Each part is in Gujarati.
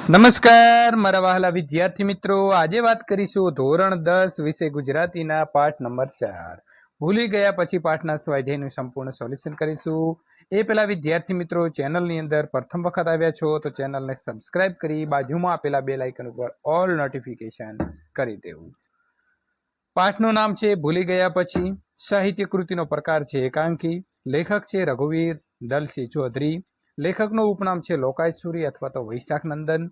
નમસ્કાર મારા વહાલા વિદ્યાર્થી મિત્રો, આજે વાત કરીશું ધોરણ 10 વિષય ગુજરાતીના પાઠ નંબર 4 ભૂલી ગયા પછી પાઠના સ્વાધ્યાયનું સંપૂર્ણ સોલ્યુશન કરીશું। એ પહેલા વિદ્યાર્થી મિત્રો, ચેનલની અંદર પ્રથમ વખત આવ્યા છો તો ચેનલને સબસ્ક્રાઇબ કરી બાજુમાં આપેલા બેલ આઇકન ઉપર ઓલ નોટિફિકેશન કરી દેવું। પાઠનું નામ છે ભૂલી ગયા પછી। સાહિત્ય કૃતિનો પ્રકાર છે એકાંકી। લેખક છે રઘુવીર દલસિંહ ચૌધરી। લેખકનું ઉપનામ છે લોકાયતસૂરી અથવા તો વૈશાખ નંદન।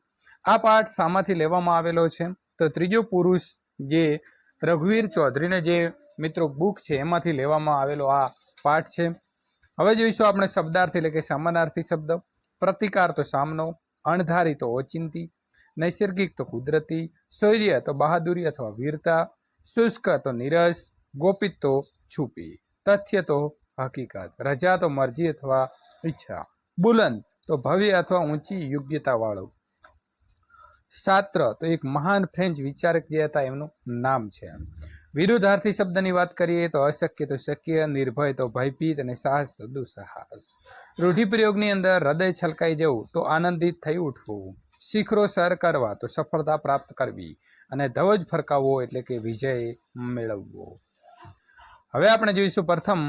આ પાઠ શામાંથી લેવામાં આવેલો છે તો ત્રીજો પુરુષ જે રઘુવીર ચૌધરીને જે મિત્રો બુક છે એમાંથી લેવામાં આવેલો આ પાઠ છે। હવે જોઈશું આપણે શબ્દાર્થ એટલે કે સમાનાર્થી શબ્દ। પ્રતિકાર તો સામનો, અણધારી તો ઓચિંતી, નૈસર્ગિક તો કુદરતી, શૌર્ય તો બહાદુરી અથવા વીરતા, શુષ્ક તો નીરસ, ગોપિત તો છુપી, તથ્ય તો હકીકત, રજા તો મરજી અથવા ઈચ્છા, બુલંદ તો ભવ્ય અથવા ઊંચી યોગ્યતા વાળું, શાસ્ત્ર તો એક મહાન ફ્રેન્ચ વિચારક જે હતા એમનું નામ છે। વિરુદ્ધાર્થી શબ્દની વાત કરીએ તો અશક્ય તો શક્ય, નિર્ભય તો ભયભીત અને સાહસ તો દુસ્સાહસ। રૂઢિપ્રયોગની અંદર હૃદય છલકાઈ જવું તો આનંદિત થઈ ઉઠવું, શિખરો સર કરવા તો સફળતા પ્રાપ્ત કરવી અને ધ્વજ ફરકાવવો એટલે કે વિજય મેળવવો। હવે આપણે જોઈશું પ્રથમ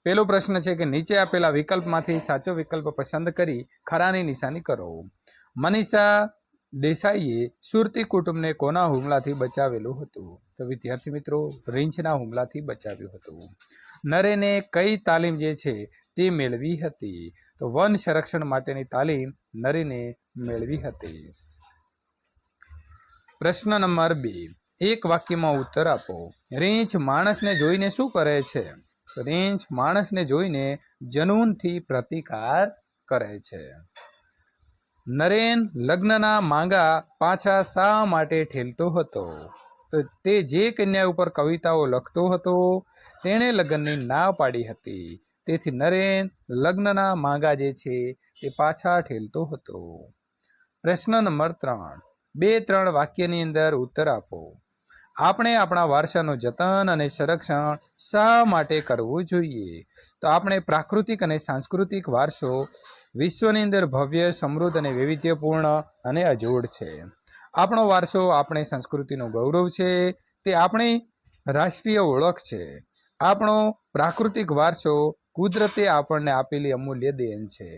પહેલો પ્રશ્ન છે કે નીચે આપેલા વિકલ્પમાંથી સાચો વિકલ્પ પસંદ કરી ખરાની નિશાની કરો। મનીષા દેસાઈએ સુરતી કુટુંબને કોના હુમલાથી બચાવેલું હતું? તો વિદ્યાર્થી મિત્રો, રીંછના હુમલાથી બચાવ્યું હતું। નરેને કઈ તાલીમ જે છે તે મેળવી હતી? તો વન સંરક્ષણ માટેની તાલીમ નરેને મેળવી હતી। પ્રશ્ન નંબર 2, એક વાક્યમાં ઉત્તર આપો। રીંછ માણસને જોઈને શું કરે છે? તો રીંછ માણસને જોઈને જનૂનથી પ્રતિકાર કરે છે। નરેન લગ્નના માંગા પાછા શા માટે ઠેલતો હતો? તો તે જે કન્યા ઉપર કવિતાઓ લખતો હતો તેણે લગ્નની ના પાડી હતી, તેથી નરેન લગ્નના માંગા જે છે તે પાછા ઠેલતો હતો। પ્રશ્ન નંબર 3, 2-3 વાક્યની અંદર ઉત્તર આપો। આપણે આપણા વારસાનું જતન અને સંરક્ષણ શા માટે કરવું જોઈએ? તો આપણે પ્રાકૃતિક અને સાંસ્કૃતિક વારસો વિશ્વની અંદર ભવ્ય, સમૃદ્ધ અને વૈવિધ્યપૂર્ણ અને અજોડ છે। આપણો વારસો આપણી સંસ્કૃતિનું ગૌરવ છે, તે આપણી રાષ્ટ્રીય ઓળખ છે। આપણો પ્રાકૃતિક વારસો કુદરતે આપણને આપેલી અમૂલ્ય દેન છે।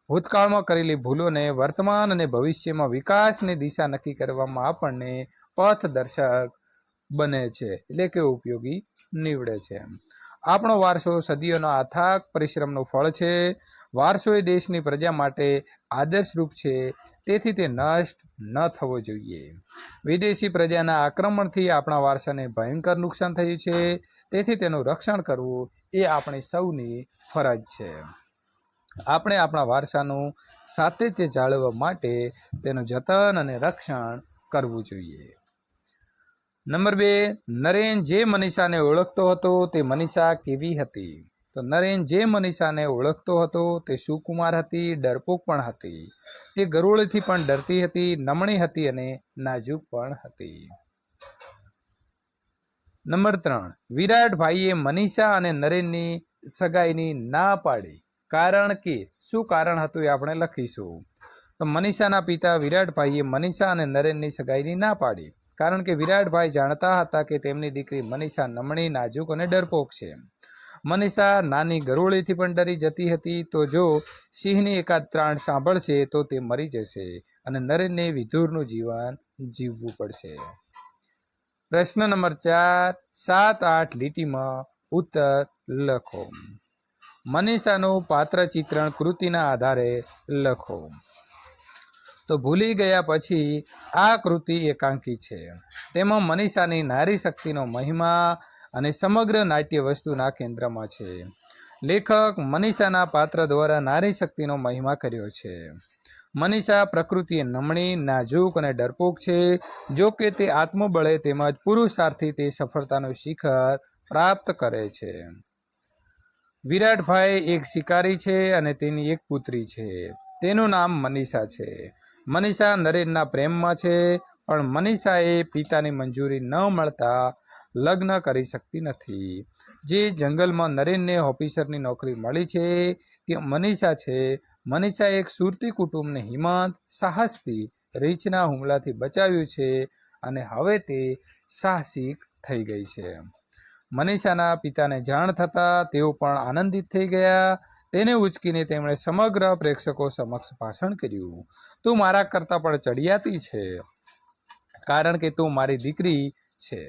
ભૂતકાળમાં કરેલી ભૂલોને વર્તમાન અને ભવિષ્યમાં વિકાસની દિશા નક્કી કરવામાં આપણને પથદર્શક બને છે એટલે કે ઉપયોગી નીવડે છે। આપણો વારસો સદીઓના અથાગ પરિશ્રમનું ફળ છે। વારસો એ દેશની પ્રજા માટે આદર્શરૂપ છે, તેથી તે નષ્ટ ન થવો જોઈએ। વિદેશી પ્રજાના આક્રમણથી આપણા વારસાને ભયંકર નુકસાન થયું છે, તેથી તેનું રક્ષણ કરવું એ આપણી સૌની ફરજ છે। આપણે આપણા વારસાનું સાતત્ય જાળવવા માટે તેનું જતન અને રક્ષણ કરવું જોઈએ। નંબર 2, નરેન જે મનીષાને ઓળખતો હતો તે મનીષા કેવી હતી? તો નરેન જે મનીષાને ઓળખતો હતો તે સુકુમાર હતી, ડરપોક પણ હતી, તે ગરુડથી પણ ડરતી હતી, નમણી હતી અને નાજુક પણ હતી। નંબર 3, વિરાટભાઈએ મનીષા અને નરેનની સગાઈની ના પાડી, કારણ કે શું કારણ હતું એ આપણે લખીશું। તો મનીષાના પિતા વિરાટભાઈએ મનીષા અને નરેનની સગાઈની ના પાડી, કારણ કે વિરાટભાઈ જાણતા હતા કે તેમની દીકરી મનીષા નમણી, નાજુક અને ડરપોક છે। મનીષા નાની ગરોળીથી પણ ડરી જતી હતી, તો જો સિંહની એકાદ ત્રાણ સાંભળશે તો તે મરી જશે અને નરેનને વિધુરનું જીવન જીવવું પડશે। પ્રશ્ન નંબર 4, 7-8 લીટીમાં ઉત્તર લખો। મનીષાનું પાત્ર ચિત્રણ કૃતિના આધારે લખો। તો ભૂલી ગયા પછી આ કૃતિ એકાંકી છે। તેમાં મનીષાની નારી શક્તિનો મહિમા અને સમગ્ર નાટ્ય વસ્તુના કેન્દ્રમાં છે। લેખક મનીષાના પાત્ર દ્વારા નારી શક્તિનો મહિમા કર્યો છે। મનીષા પ્રકૃતિએ નમણી, નાજુક અને ડરપોક છે, જો કે તે આત્મબળે તેમજ પુરુષાર્થથી તે સફળતાનું શિખર પ્રાપ્ત કરે છે। વિરાટભાઈ એક શિકારી છે અને તેની એક પુત્રી છે, તેનું નામ મનીષા છે। મનીષા નરેનના પ્રેમમાં છે, પણ મનીષાએ પિતાની મંજૂરી ન મળતા લગ્ન કરી શકતી નથી। જે જંગલમાં નરેનને ઓફિસરની નોકરી મળી છે તે મનીષા છે। મનીષા એક સુરતી કુટુંબને હિંમત, સાહસથી રીંછના હુમલાથી બચાવ્યું છે અને હવે તે સાહસિક થઈ ગઈ છે. મનીષાના પિતાને જાણ થતાં તેઓ પણ આનંદિત થઈ ગયા. તેને ઉચકીને તેમણે સમગ્ર પ્રેક્ષકો સમક્ષ ભાષણ કર્યું. તું મારા કરતાં પણ ચડિયાતી છે, કારણ કે તું મારી દીકરી છે.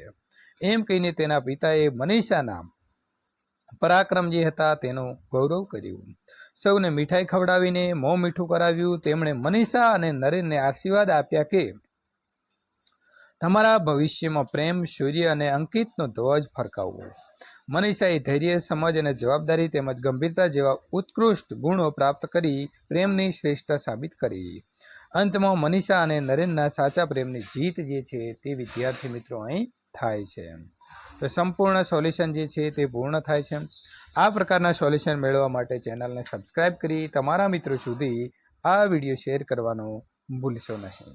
એમ કહીને તેના પિતાએ મનીષાના પરાક્રમ જે હતા તેનું ગૌરવ કર્યું. સૌને મીઠાઈ ખવડાવીને મોં મીઠું કરાવ્યું. તેમણે મનીષા અને નરેનને આશીર્વાદ આપ્યા કે તમારા ભવિષ્યમાં પ્રેમ, શૌર્ય અને અંકિતનો ધ્વજ ફરકાવવો. મનીષાએ ધૈર્ય, સમજ અને જવાબદારી તેમજ ગંભીરતા જેવા ઉત્કૃષ્ટ ગુણો પ્રાપ્ત કરી પ્રેમની શ્રેષ્ઠતા સાબિત કરી. અંતમાં મનીષા અને નરેનના સાચા પ્રેમની જીત જે છે તે વિદ્યાર્થી મિત્રો અહીં થાય છે. તો સંપૂર્ણ સોલ્યુશન જે છે તે પૂર્ણ થાય છે. આ પ્રકારના સોલ્યુશન મેળવવા માટે ચેનલને સબસ્ક્રાઇબ કરી તમારા મિત્રો સુધી આ વિડીયો શેર કરવાનો ભૂલશો નહીં.